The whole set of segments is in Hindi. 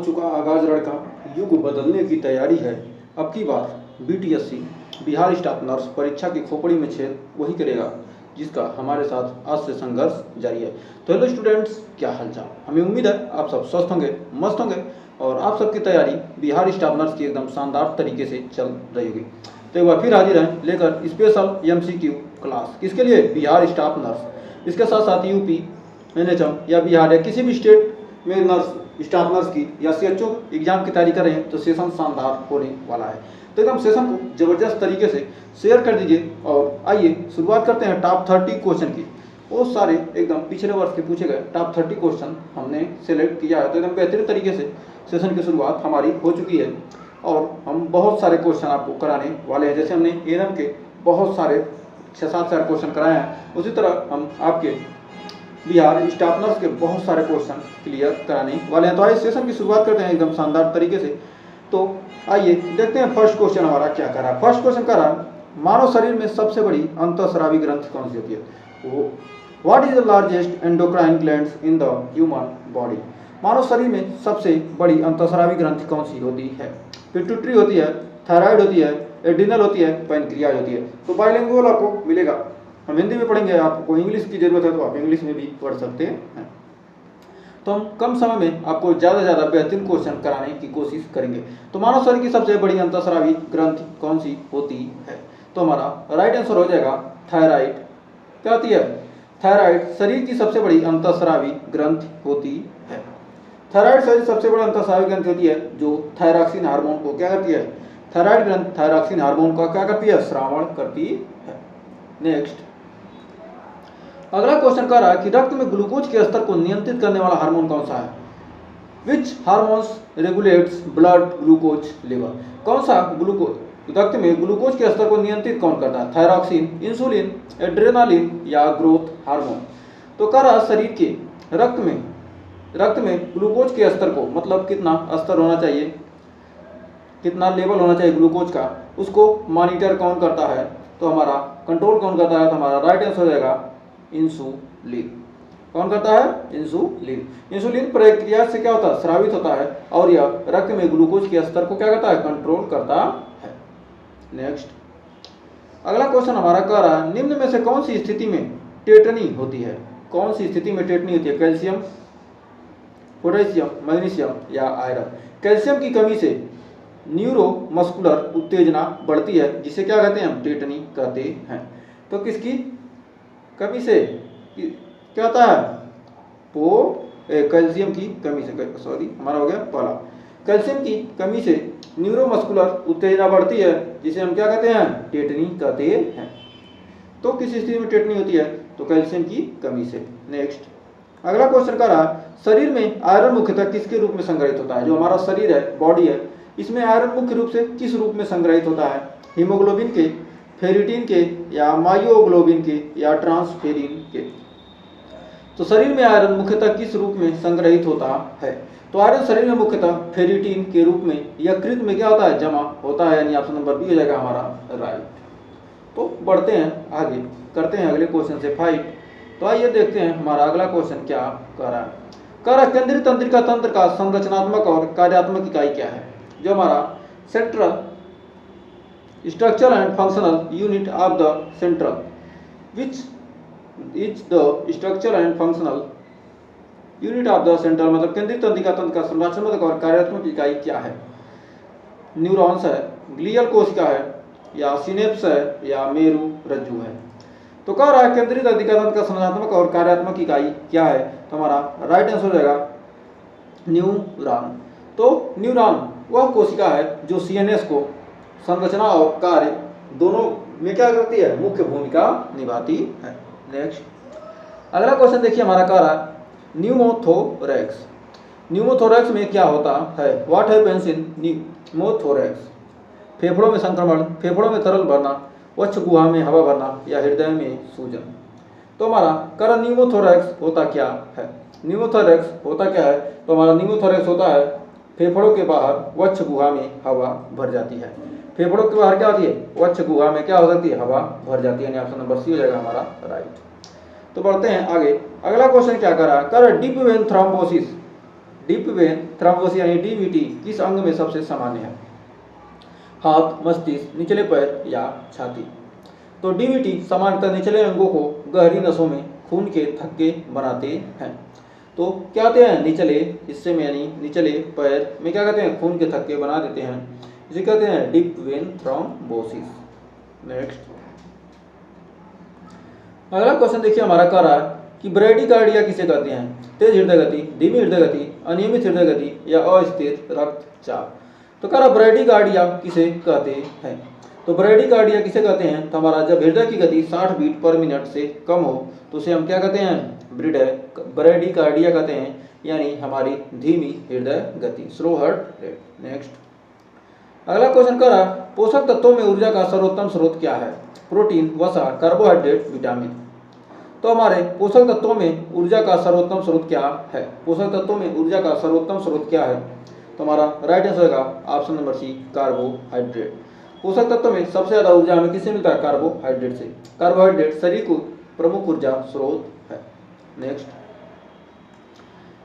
चुका आगाज रण का, युग बदलने की तैयारी है। अब की बार BTSC बिहार स्टाफ नर्स परीक्षा की खोपड़ी में छेद वही करेगा जिसका हमारे साथ आज से संघर्ष जारी है। तो हेलो स्टूडेंट्स, क्या हालचाल। हमें उम्मीद है आप सब स्वस्थ होंगे, मस्त होंगे और आप सबकी तैयारी बिहार स्टाफ नर्स की एकदम शानदार तरीके से चल रही होगी। तो एक बार फिर हाजिर हैं लेकर स्पेशल MCQ क्लास। किसके लिए? Bihar staff nurse. इसके साथ साथ UP, NHM या बिहार या किसी भी स्टेट में नर्स स्टाफ नर्स की या CHO एग्जाम की तैयारी कर रहे हैं तो सेशन शानदार होने वाला है। तो एकदम सेशन को जबरदस्त तरीके से शेयर कर दीजिए और आइए शुरुआत करते हैं टॉप 30 क्वेश्चन की। वो सारे एकदम पिछले वर्ष के पूछे गए टॉप 30 क्वेश्चन हमने सेलेक्ट किया है। तो एकदम बेहतरीन तरीके से सेशन की शुरुआत हमारी हो चुकी है और हम बहुत सारे क्वेश्चन आपको कराने वाले हैं। जैसे हमने ANM के बहुत सारे 6-7 सारे क्वेश्चन कराए हैं, उसी तरह हम आपके बिहार स्टाफ नर्स के बहुत सारे क्वेश्चन क्लियर कराने वाले हैं। तो आइए सेशन की शुरुआत करते हैं एकदम शानदार तरीके से। तो आइए देखते हैं फर्स्ट क्वेश्चन हमारा क्या कर रहा है। फर्स्ट क्वेश्चन कर रहा है, मानव शरीर में सबसे बड़ी अंतःस्रावी ग्रंथि कौन सी होती है? What is the largest endocrine glands in the human body? मानव शरीर में सबसे बड़ी अंतःस्रावी ग्रंथि कौन सी होती है? पिट्यूटरी होती है, थायराइड होती है, एड्रिनल होती है, पैनक्रियाज होती है। तो बाइलिंगुअल आपको मिलेगा। हम हिंदी में पढ़ेंगे, आपको इंग्लिश की जरूरत है तो आप इंग्लिश में भी पढ़ सकते हैं। तो हम कम समय में आपको ज़्यादा से ज़्यादा बेहतरीन क्वेश्चन कराने की कोशिश करेंगे। तो मानव शरीर की सबसे बड़ी अंतःस्रावी ग्रंथि कौन सी होती है? तो हमारा राइट आंसर हो जाएगा थायराइड। क्या होती है? थायराइड शरीर की सबसे बड़ी अंतःस्रावी ग्रंथि होती है। थायराइड शरीर सबसे बड़ी अंतःस्रावी ग्रंथि होती है जो थायरॉक्सिन हार्मोन को क्या करती है? थायराइड ग्रंथि थायरॉक्सिन हार्मोन का क्या करती है? श्रावण करती है। नेक्स्ट अगला क्वेश्चन कह रहा है कि रक्त में ग्लूकोज के स्तर को नियंत्रित करने वाला हार्मोन कौन सा है? विच hormones regulates blood glucose level? कौन सा ग्लूकोज रक्त में ग्लूकोज के स्तर को नियंत्रित कौन करता है? थायरॉक्सिन, इंसुलिन, एड्रेनालिन या ग्रोथ हार्मोन? तो कह रहा शरीर के रक्त में ग्लूकोज के स्तर को, मतलब कितना स्तर होना चाहिए, कितना लेवल होना चाहिए ग्लूकोज का, उसको मॉनिटर कौन करता है? तो हमारा कंट्रोल कौन करता है? तो हमारा राइट आंसर हो जाएगा इंसुलिन। कौन करता है? इंसुलिन। इंसुलिन प्रक्रिया से क्या होता है? स्रावित होता है और यह रक्त में ग्लूकोज के स्तर को क्या करता है? कंट्रोल करता है। नेक्स्ट अगला क्वेश्चन हमारा कह रहा है, निम्न में से कौन सी स्थिति में टेटनी होती है? कौन सी स्थिति में टेटनी होती है? कैल्शियम, पोटेशियम, मैग्नीशियम या आयरन? कैल्शियम की कमी से न्यूरोमस्कुलर उत्तेजना बढ़ती है जिसे क्या कहते हैं? हम टेटनी कहते हैं। तो किसकी कमी से क्या होता है? कैल्शियम की कमी से, सॉरी हमारा हो गया पहला, कैल्शियम की कमी से न्यूरोमस्कुलर उत्तेजना बढ़ती है जिसे हम क्या कहते हैं? टेटनी कहते हैं। तो किस स्थिति में टेटनी होती है? तो कैल्शियम की कमी से। नेक्स्ट अगला क्वेश्चन कर रहा, शरीर में आयरन मुख्यतः किसके रूप में संग्रहित होता है? जो हमारा शरीर है, बॉडी है, इसमें आयरन मुख्य रूप से किस रूप में संग्रहित होता है? हीमोग्लोबिन के, फेरिटिन के या मायोग्लोबिन के या ट्रांसफेरिन के? तो शरीर में आयरन मुख्यतः किस रूप में संग्रहित होता है? तो आयरन शरीर में मुख्यतः फेरिटिन के रूप में यकृत में क्या होता है? जमा होता है, यानी ऑप्शन नंबर बी हो जाएगा हमारा राइट। तो बढ़ते हैं आगे, करते हैं अगले क्वेश्चन से फाइट। तो आइए देखते हैं हमारा अगला क्वेश्चन क्या कह रहा है। कह रहा केंद्रीय तंत्रिका तंत्र का संरचनात्मक और कार्यात्मक इकाई क्या है? जो हमारा central structure and functional unit of the central, which is the structure and functional unit of the central, मतलब केंद्रीय तंत्रिका तंत्र का संरचनात्मक और कार्यात्मक इकाई क्या है? न्यूरॉन्स है, ग्लियल कोशिका है या सिनेप्स है या मेरु रज्जु है? तो कह रहा है केंद्रीय तंत्रिका तंत्र का संरचनात्मक और कार्यात्मक इकाई क्या है? तो हमारा राइट आंसर हो जाएगा न्यूरॉन। तो न्यूरॉन वह कोशिका है जो CNS को संरचना और कार्य दोनों में क्या करती है? मुख्य भूमिका निभाती है। नेक्स्ट अगला क्वेश्चन देखिए हमारा कह रहा है न्यूमोथोरैक्स। न्यूमोथोरैक्स में क्या होता है? What happens in pneumothorax? फेफड़ों में संक्रमण, फेफड़ों में तरल भरना, वक्ष गुहा में हवा भरना या हृदय में सूजन? तो हमारा कह न्यूमोथोरैक्स होता क्या है? न्यूमोथोरैक्स होता क्या है? तो हमारा न्यूमोथोरैक्स होता है फेफड़ों के बाहर वक्ष गुहा में हवा भर जाती है। फेफड़ों के बाहर क्या होती है? वक्ष गुहा में क्या हो सकती है? हवा भर जाती है, यानी ऑप्शन नंबर सी हो जाएगा हमारा राइट। तो बढ़ते हैं आगे, अगला क्वेश्चन क्या कर रहा है? कर deep vein thrombosis, deep vein thrombosis यानी डीवीटी किस अंग में सबसे सामान्य है? हाथ, मस्तिष्क, निचले पैर या छाती? तो डीवीटी सामान्यतः निचले अंगों को गहरी नसों में खून के थक्के बनाते हैं। तो क्या कहते हैं, निचले हिस्से में यानी निचले पैर में क्या कहते हैं, खून के थक्के बना देते हैं, इसे कहते हैं डीप वेन थ्रोम्बोसिस। नेक्स्ट अगला क्वेश्चन देखिए हमारा कह रहा है कि ब्रैडीकार्डिया किसे कहते हैं? तेज हृदय गति, धीमी हृदय गति, अनियमित हृदय गति या अस्थिर रक्तचाप? तो कह रहा ब्रैडीकार्डिया किसे कहते हैं? तो ब्रैडीकार्डिया किसे कहते हैं? तो हमारा जब हृदय की गति 60 बीट पर मिनट से कम हो तो उसे हम क्या कहते हैं? ब्रैडीकार्डिया कहते हैं, यानी हमारी धीमी हृदय गति, स्लो हार्ट रेट। नेक्स्ट अगला क्वेश्चन कह रहा पोषक तत्वों में ऊर्जा का सर्वोत्तम स्रोत क्या है? प्रोटीन, वसा, कार्बोहाइड्रेट, विटामिन? तो हमारे पोषक तत्वों में ऊर्जा का सर्वोत्तम स्रोत क्या है? पोषक तत्वों में ऊर्जा का सर्वोत्तम स्रोत क्या है? तो हमारा राइट आंसर का ऑप्शन नंबर सी, कार्बोहाइड्रेट। पोषक तत्वों में सबसे ज्यादा ऊर्जा हमें किससे मिलता है? कार्बोहाइड्रेट से। कार्बोहाइड्रेट शरीर को प्रमुख ऊर्जा स्रोत है। नेक्स्ट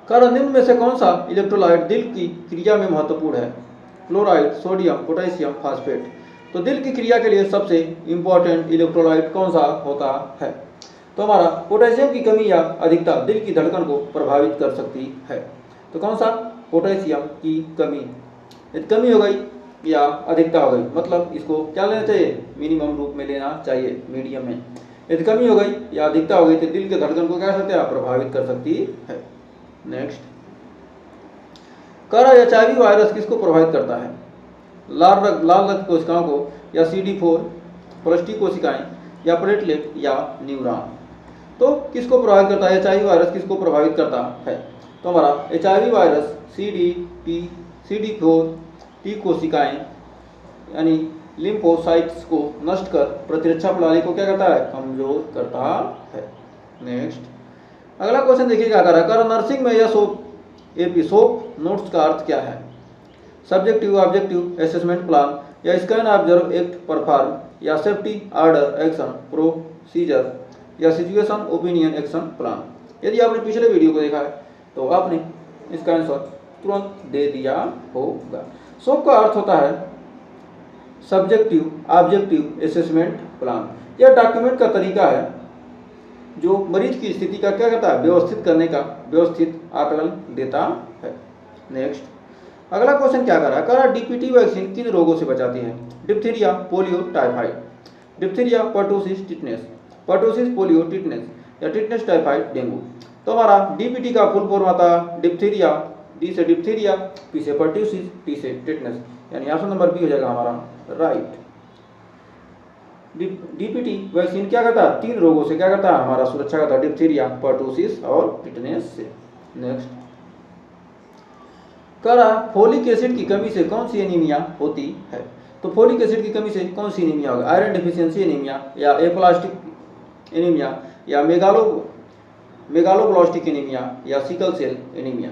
कारण निम्न में से कौन सा इलेक्ट्रोलाइट दिल की क्रिया में महत्वपूर्ण है? Chloride, sodium, potassium, phosphate? तो दिल की क्रिया के लिए सबसे इंपॉर्टेंट इलेक्ट्रोलाइट कौन सा होता है? तो हमारा पोटेशियम की कमी या अधिकता दिल की धड़कन को प्रभावित कर सकती है। तो कौन सा? पोटेशियम की कमी। यदि कमी हो गई या अधिकता हो गई, मतलब इसको क्या लेना चाहिए? मिनिमम रूप में लेना चाहिए, मीडियम में। यदि कमी हो गई या अधिकता हो गई तो दिल के धड़कन को क्या कर सकते हैं? प्रभावित कर सकती है। नेक्स्ट करा एचआईवी वायरस किसको प्रभावित करता है? लाल रक्त कोशिकाओं को या CD4 प्लास्टिक कोशिकाएं या प्लेटलेट या न्यूरॉन? तो किसको प्रभावित करता है? एचआईवी वायरस किसको प्रभावित करता है? तो हमारा एचआईवी वायरस CD4 टी कोशिकाएं यानी लिम्फोसाइट्स को नष्ट कर प्रतिरक्षा प्रणाली को क्या करता है? कमजोर करता है। नेक्स्ट अगला क्वेश्चन देखिए क्या कर रहा है। नर्सिंग में यह सोप नोट्स का अर्थ क्या है? सब्जेक्टिव, ऑब्जेक्टिव, असेसमेंट प्लान या स्कैन, ऑब्जर्व, एक्ट, परफॉर्म या सेफ्टी, ऑर्डर, एक्शन, प्रोसीजर या सिचुएशन, ओपिनियन, एक्शन, प्लान? यदि आपने पिछले वीडियो को देखा है तो आपने इसका आंसर तुरंत दे दिया होगा। सोप का अर्थ होता है सब्जेक्टिव, ऑब्जेक्टिव, असेसमेंट, प्लान। यह डॉक्यूमेंट का तरीका है जो मरीज की स्थिति का क्या करता है? व्यवस्थित करने का व्यवस्थित आकलन देता है। नेक्स्ट अगला क्वेश्चन क्या कर रहा है? डीपीटी वैक्सीन किन रोगों से बचाती है? Diphtheria, polio, typhoid? Diphtheria, pertussis, tetanus? Pertussis, polio, tetanus या टिटनेस, टाइफाइड, डेंगू? तो हमारा डीपीटी का फुल फॉर्म आता है डिप्थीरिया, डी से डिप्थीरिया, पी से पर्टुसिस, टी से टिटनेस, यानी ऑप्शन नंबर बी हो जाएगा हमारा राइट। डीपीटी वैक्सीन क्या करता है? 3 रोगों से क्या करता है? हमारा सुरक्षा करता है, डिप्थीरिया, पर्टुसिस और टिटनेस से। नेक्स्ट फोलिक एसिड की कमी से कौन सी एनीमिया होती है? तो फोलिक एसिड की कमी से कौन सी एनीमिया होगा? आयरन डिफिशियंसी एनीमिया या एप्लास्टिक एनीमिया या मेगालोब्लास्टिक एनीमिया या सिकल सेल एनीमिया?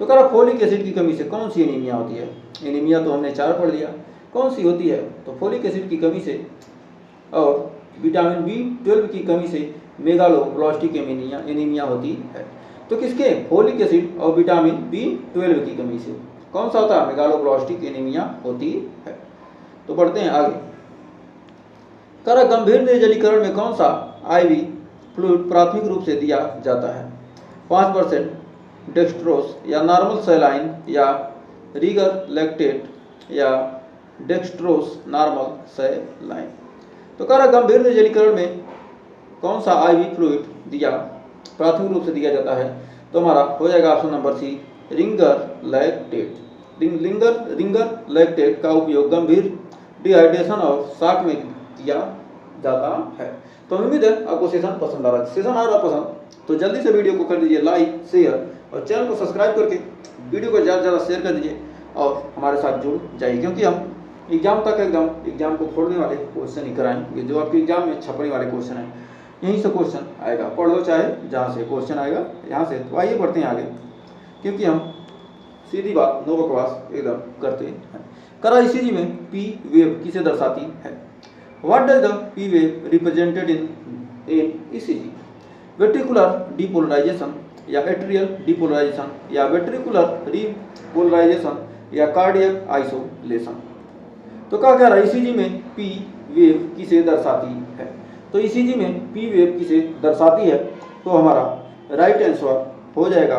तो फोलिक एसिड की कमी से कौन सी एनीमिया होती है? एनीमिया तो हमने 4 पढ़ लिया, कौन सी होती है? तो फोलिक एसिड की कमी से और विटामिन B12 की कमी से मेगालोब्लास्टिक एनीमिया होती है। तो किसके? फोलिक एसिड और विटामिन B12 की कमी से कौन सा होता है? मेगालोब्लास्टिक एनीमिया होती है। तो बढ़ते हैं आगे। गंभीर निर्जलीकरण में कौन सा IV फ्लूइड प्राथमिक रूप से दिया जाता है? 5% डेक्सट्रोस या नॉर्मल सैलाइन या रिगर लैक्टेट या डेक्सट्रोस नॉर्मल सैलाइन? तो गंभीर निर्जलीकरण में कौन सा IV फ्लूइड दिया प्राथमिक रूप से दिया जाता है? तो हमारा हो जाएगा option number C, Ringer lactate. Ringer lactate का उपयोग गंभीर डिहाइड्रेशन और शॉक में किया जाता है। तो उम्मीद है आपको सेशन पसंद आ रहा है। सेशन आ रहा पसंद तो जल्दी से वीडियो को कर दीजिए लाइक, शेयर और चैनल को सब्सक्राइब करके वीडियो को ज़्यादा से ज़्यादा शेयर कर दीजिए और हमारे साथ जुड़ जाइए, क्योंकि हम एग्जाम तक एकदम एग्जाम को फोड़ने वाले क्वेश्चन ही कराएंगे। जो आपके एग्जाम में छपने वाले क्वेश्चन हैं यहीं से क्वेश्चन आएगा, पढ़ लो चाहे जहाँ से क्वेश्चन आएगा यहाँ से। तो आइए बढ़ते हैं आगे, क्योंकि हम सीधी बात नो बकवास एकदम करते हैं। ECG में P वेव किसे दर्शाती है? What does the P wave represented in ECG? Ventricular depolarisation, या एट्रियल डिपोलराइजेशन या वेंट्रिकुलर रीपोलराइजेशन या कार्डियक आइसोलेशन। तो क्या कह रहा है ईसीजी में पी वेव किसे दर्शाती है? तो ईसीजी में पी वेव किसे दर्शाती है? तो हमारा राइट आंसर हो जाएगा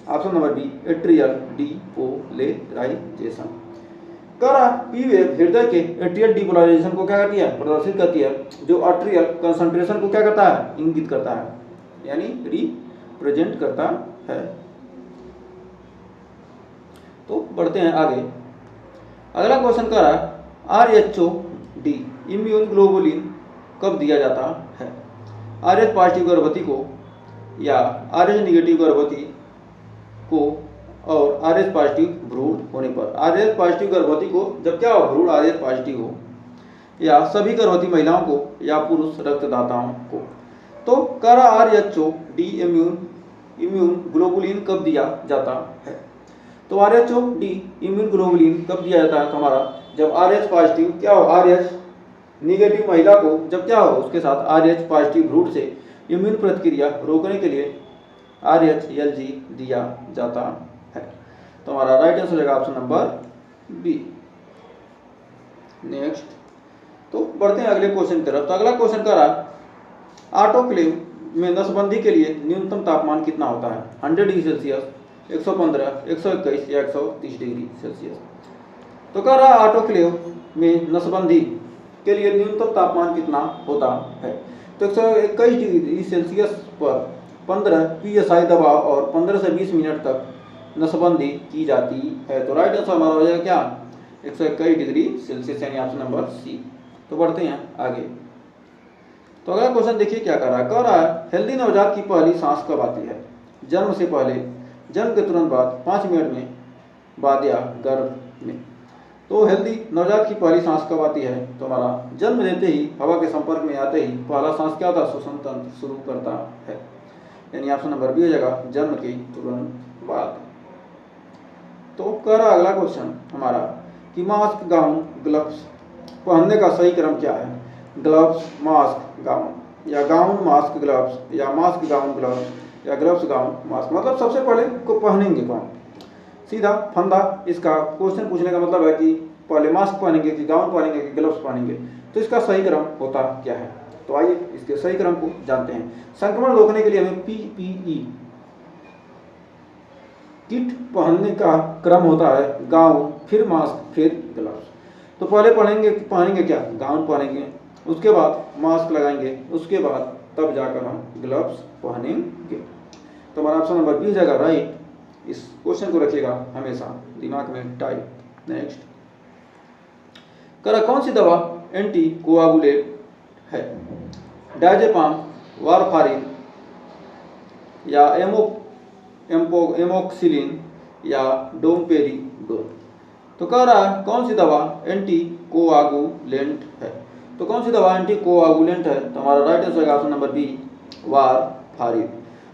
option number B, atrial depolarisation. कह रहा पी वेव हृदय के एट्रियल डिपोलराइजेशन को क्या करती है? प्रदर्शित करती है, जो आर्ट्रियल कंसंट्रेशन को क्या करता है? इंगित करता है, यानी रिप्रेजेंट करता है। तो बढ़ते हैं आगे। अगला क्वेश्चन कह रहा है RH-डी इम्यून ग्लोबुलिन कब दिया जाता है? RH पॉजिटिव गर्भवती को या RH निगेटिव गर्भवती को और RH पॉजिटिव भ्रूण होने पर। RH पॉजिटिव गर्भवती को जब क्या हो? भ्रूण RH पॉजिटिव हो, या सभी गर्भवती महिलाओं को या पुरुष रक्तदाताओं को। तो कह रहा RH-डी इम्यून ग्लोबुलिन कब दिया जाता है? तो RH-डी इम्यून ग्लोबुलिन कब दिया जाता है? हमारा जब RH पॉजिटिव क्या हो? RH निगेटिव महिला को जब क्या हो? उसके साथ RH पॉजिटिव भ्रूण से इम्यून प्रतिक्रिया रोकने के लिए RH-LG दिया जाता है। तो हमारा राइट आंसर हो जाएगा ऑप्शन नंबर बी। नेक्स्ट, तो बढ़ते हैं अगले क्वेश्चन की तरफ। तो अगला क्वेश्चन कर रहा है ऑटोक्लेव में नसबंदी के लिए न्यूनतम तापमान कितना होता है? 100 डिग्री सेल्सियस, 115, 121 या 130 डिग्री सेल्सियस। तो कह रहा है ऑटोक्लेव में नसबंदी के लिए न्यूनतम तापमान कितना होता है? तो 121 डिग्री सेल्सियस पर 15 psi दबाव और 15 से 20 मिनट तक नसबंदी की जाती है। तो राइट आंसर हमारा हो जाएगा क्या? 121 डिग्री सेल्सियस, यानी ऑप्शन नंबर सी। तो बढ़ते हैं आगे। तो अगला क्वेश्चन देखिए क्या कर रहा है। कह रहा है हेल्दी नवजात की पहली सांस कब आती है? जन्म से पहले, जन्म के तुरंत बाद, 5 मिनट में बाद या गर्भ में। तो हेल्दी नवजात की पहली सांस कब आती है? तो हमारा जन्म लेते ही, हवा के संपर्क में आते ही पहला सांस क्या होता है? श्वसन तंत्र शुरू करता है, यानी ऑप्शन नंबर बी हो जाएगा, जन्म के तुरंत बाद। तो कह रहा अगला क्वेश्चन हमारा कि मास्क, गाउन, ग्लव्स पहनने का सही क्रम क्या है? ग्लव्स, मास्क, गाउन, या गाउन, मास्क, ग्लव्स, या मास्क, गाउन, ग्लव्स, या ग्लव्स, गाउन, मास्क। मतलब सबसे पहले को पहनेंगे कौन? सीधा फंदा इसका क्वेश्चन पूछने का मतलब है कि पहले मास्क पहनेंगे कि गाउन पहनेंगे कि ग्लव्स पहनेंगे। तो इसका सही क्रम होता क्या है? तो आइए इसके सही क्रम को जानते हैं। संक्रमण रोकने के लिए हमें PPE किट पहनने का क्रम होता है गाउन, फिर मास्क, फिर ग्लव्स। तो पहले पहनेंगे क्या? गाउन पहनेंगे, उसके बाद मास्क लगाएंगे, उसके बाद तब जाकर हम ग्लव्स पहनेंगे। तो हमारा ऑप्शन नंबर बी हो जाएगा राइट। इस क्वेश्चन को रखिएगा हमेशा दिमाग में टाइप। नेक्स्ट, करा कौन सी दवा एंटी कोआगुलेट है? डायजेपाम, वारफारिन, या एमोक्सिलिन, या डोमपेरिडोन। तो कह रहा है कौन सी दवा एंटी कोआगुलेंट है? तो कौन सी दवा एंटी कोआगुलेंट है? तो हमारा राइट आंसर है option number B, warfarin.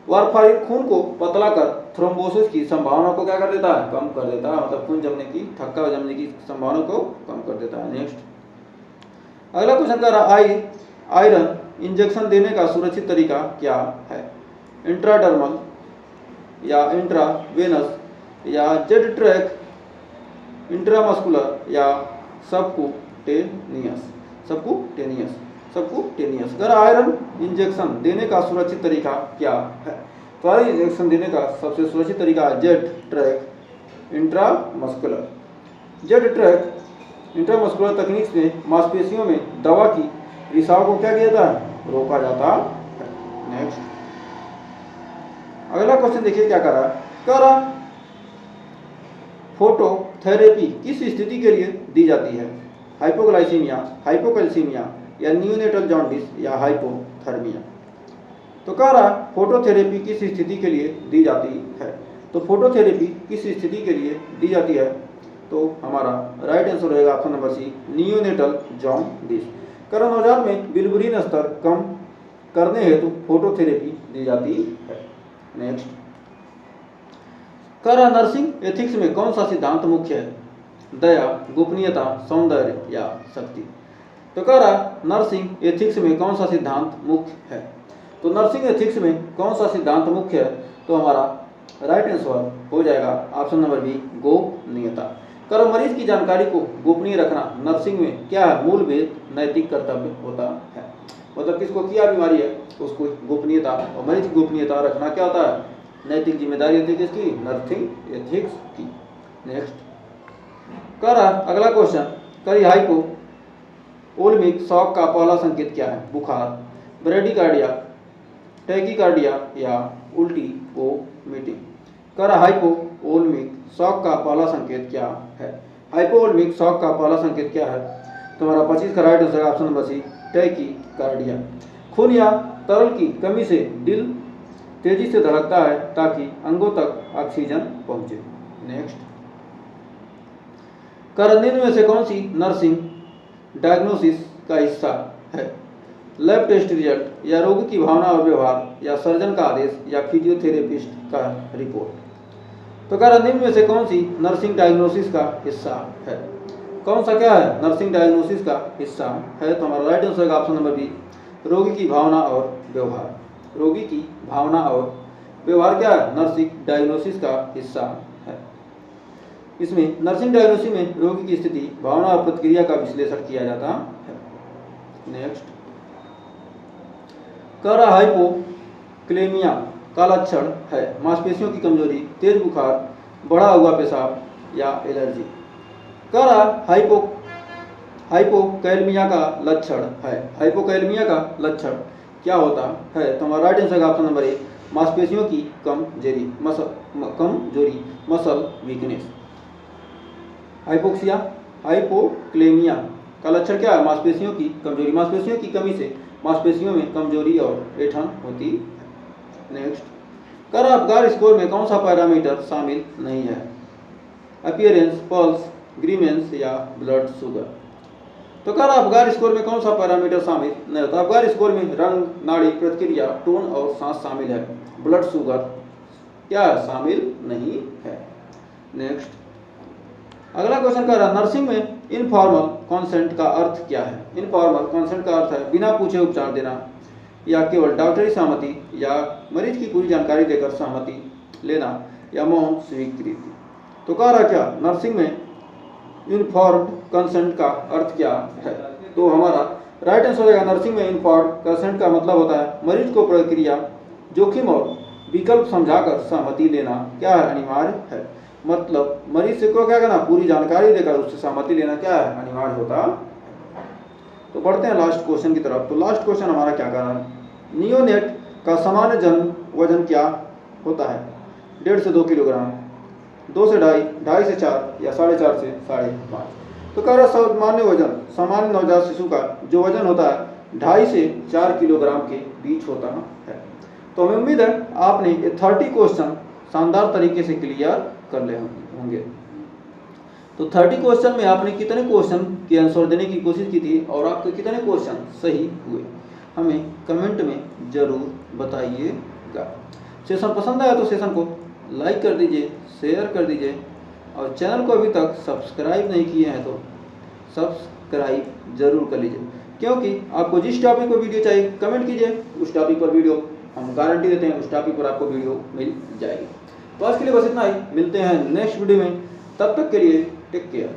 Warfarin खून को पतला कर थ्रोम्बोसिस की संभावना को क्या कर देता है? कम कर देता है, मतलब खून जमने की, थक्का जमने की संभावना को कम कर देता है। नेक्स्ट, अगला क्वेश्चन कह रहा है आयरन इंजेक्शन देने का सुरक्षित तरीका क्या है? इंट्राडर्मल, या इंट्रावेनस, या जेड ट्रैक, इंट्रामस्कुलर, या सबक्यूटेनियस। अगर आयरन इंजेक्शन देने का सुरक्षित तरीका क्या है? तो आयरन इंजेक्शन देने का सबसे सुरक्षित तरीका है Z track, intramuscular. Z track intramuscular तकनीक से मांसपेशियों में दवा की रिसाव को क्या किया जाता है? रोका जाता है। नेक्स्ट, अगला क्वेश्चन देखिए क्या कर रहा है। कह रहा फोटोथेरेपी किस स्थिति के लिए दी जाती है? हाइपोग्लाइसीमिया, हाइपोकैल्सीमिया, या नियोनेटल जॉन्डिस, या हाइपोथर्मिया। तो कह रहा फोटोथेरेपी किस स्थिति के लिए दी जाती है? तो फोटोथेरेपी किस स्थिति के लिए दी जाती है? तो हमारा राइट आंसर रहेगा option number C, neonatal jaundice. कारण नवजात में बिलिरुबिन स्तर कम करने हेतु फोटोथेरेपी दी जाती है। नेक्स्ट, कह रहा नर्सिंग एथिक्स में कौन सा सिद्धांत मुख्य है? दया, गोपनीयता, सौंदर्य, या शक्ति। तो कह रहा नर्सिंग एथिक्स में कौन सा सिद्धांत मुख्य है? तो नर्सिंग एथिक्स में कौन सा सिद्धांत मुख्य है? तो हमारा राइट आंसर हो जाएगा ऑप्शन नंबर बी, गोपनीयता। कर मरीज की जानकारी को गोपनीय रखना नर्सिंग में क्या है? मूलभूत नैतिक कर्तव्य होता है। मतलब किसको क्या बीमारी है उसको गोपनीयता और मरीज की गोपनीयता रखना क्या होता है? नैतिक जिम्मेदारी होती है किसकी? नर्सिंग एथिक्स की। नेक्स्ट कर अगला क्वेश्चन, करी हाइपो ओलमिक शॉक का पहला संकेत क्या है? बुखार, ब्रेडिकार्डिया, टैकीकार्डिया या उल्टी वोमिटिंग। कर हाइपोओलमिक शॉक का पहला संकेत क्या है? हाइपोओलमिक शॉक का पहला संकेत क्या है? तुम्हारा 25 का right answer option number C, tachycardia. खून या तरल की कमी से दिल तेजी से धड़कता है ताकि अंगों तक ऑक्सीजन पहुंचे। नेक्स्ट कर निम्न में से कौन सी नर्सिंग डायग्नोसिस का हिस्सा है? लैब टेस्ट रिजल्ट या रोगी की भावना और व्यवहार या सर्जन का आदेश या फिजियोथेरेपिस्ट का रिपोर्ट। तो कह निम्न में से कौन सी नर्सिंग डायग्नोसिस का हिस्सा है? कौन सा क्या है नर्सिंग डायग्नोसिस का हिस्सा है? तो हमारा राइट आंसर का ऑप्शन नंबर बी, रोगी की भावना और व्यवहार। रोगी की भावना और व्यवहार क्या है? नर्सिंग डायग्नोसिस का हिस्सा है। इसमें नर्सिंग डायग्नोसिस में रोगी की स्थिति, भावना और प्रतिक्रिया का विश्लेषण किया जाता है। नेक्स्ट कर हाइपोक्लेमिया का लक्षण है मांसपेशियों की कमजोरी, तेज बुखार, बढ़ा हुआ पेशाब या एलर्जी। कर हाइपोकैलमिया का लक्षण है, हाइपोकैलमिया का लक्षण क्या होता है? तो हमारा राइट आंसर का ऑप्शन नंबर ए, मांसपेशियों की कमजोरी, मसल वीकनेस। हाइपोक्सिया हाइपोक्लेमिया का लक्षण क्या है? मांसपेशियों की कमजोरी, मांसपेशियों की कमी से मांसपेशियों में कमजोरी और ऐंठन होती है। नेक्स्ट कर अपगार स्कोर में कौन सा पैरामीटर शामिल नहीं है? अपीयरेंस, पल्स, ग्रीमेंस या ब्लड शुगर। तो कर अपगार स्कोर में कौन सा पैरामीटर शामिल नहीं होता? अपगार स्कोर में रंग, नाड़ी, प्रतिक्रिया, टोन और सांस शामिल है। ब्लड शुगर क्या शामिल नहीं है। नेक्स्ट अगला क्वेश्चन कह रहा है नर्सिंग में इनफॉर्मल कंसेंट का अर्थ क्या है? इनफॉर्मल कंसेंट का अर्थ है बिना पूछे उपचार देना या केवल डॉक्टरी सहमति या मरीज की पूरी जानकारी देकर सहमति लेना या मौन स्वीकृति। तो कह रहा क्या नर्सिंग में इनफॉर्म्ड कंसेंट का अर्थ क्या है? तो हमारा राइट आंसर होगा नर्सिंग में इनफॉर्म्ड कंसेंट का मतलब होता है मरीज को प्रक्रिया, जोखिम और विकल्प समझाकर सहमति लेना क्या है? अनिवार्य है। मतलब मरीज से को क्या करना? पूरी जानकारी देकर उससे सहमति लेना क्या है? अनिवार्य होता है। तो बढ़ते हैं लास्ट क्वेश्चन की तरफ। तो लास्ट क्वेश्चन हमारा क्या कर रहा है? नियोनेट का सामान्य जन्म वजन क्या होता है? 1.5 से 2 किलोग्राम, 2 से 2.5, 2.5 से 4 या 4.5 से 5.5। तो कह रहा सामान्य वजन, सामान्य नवजात शिशु का जो वजन होता है 2.5 से 4 किलोग्राम के बीच होता है। तो हमें उम्मीद है आपने ये 30 क्वेश्चन शानदार तरीके से क्लियर कर ले होंगे। तो 30 क्वेश्चन में आपने कितने क्वेश्चन के आंसर देने की कोशिश की थी और आपके कितने क्वेश्चन सही हुए, हमें कमेंट में जरूर बताइएगा। सेशन पसंद आया तो सेशन को लाइक कर दीजिए, शेयर कर दीजिए और चैनल को अभी तक सब्सक्राइब नहीं किए हैं तो सब्सक्राइब जरूर कर लीजिए, क्योंकि आपको जिस टॉपिक पर वीडियो चाहिए कमेंट कीजिए, उस टॉपिक पर वीडियो हम गारंटी देते हैं उस टॉपिक पर आपको वीडियो मिल जाएगी। तो आज के लिए बस इतना ही, मिलते हैं नेक्स्ट वीडियो में, तब तक के लिए टेक केयर।